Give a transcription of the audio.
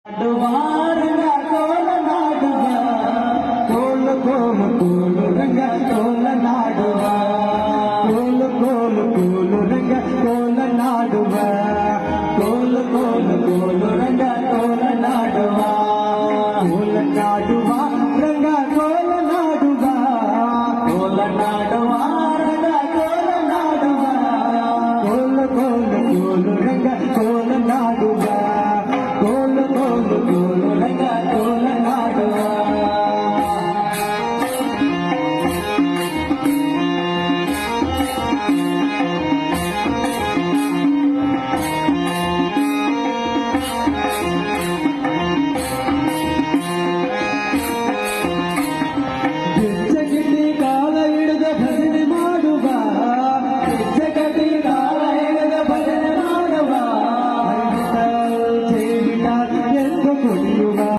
ರಂಗ ಕೋಲ ನಾಡುವ ಕೋಲು ಕೋಲು ಕೋಲು ರಂಗ ಕೋಲ ನಾಡುವ ಕೋಲು ಕೋಲು ಕೋಲು ರಂಗ ಕೋಲ ನಾಡುವ ಕೋಲು ಕೋಲು ಕೋಲು ರಂಗ ಕೋಲ ನಾಡುವ ಕೋಲ ನಾಡುವ ರಂಗ ಕೋಲ ನಾಡುವ ಕೋಲ ನಾಡುವ ರಂಗ ಕೋಲ ನಾಡುವ ಕೋಲು ಕೋಲು ಕೋಲು ರಂಗ ಕೋಲ ನಾಡುವ ಕೋಲು ಕೋಲು ಕೋಲು ರಂಗ ಕೋಲ ನಾಡುವ ಗಿಚ್ಚಗಿಟ್ಟಿ ಕಾಲ ಹಿಡಿದ ಭಜನೆ ಮಾಡುವ ಗಿಚ್ಚಗಟ್ಟಿ ಕಾಲ ಹಿಡಿದ ಭಜನೆ ಮಾಡುವ ಎಂದು ಕುಡಿಯುವ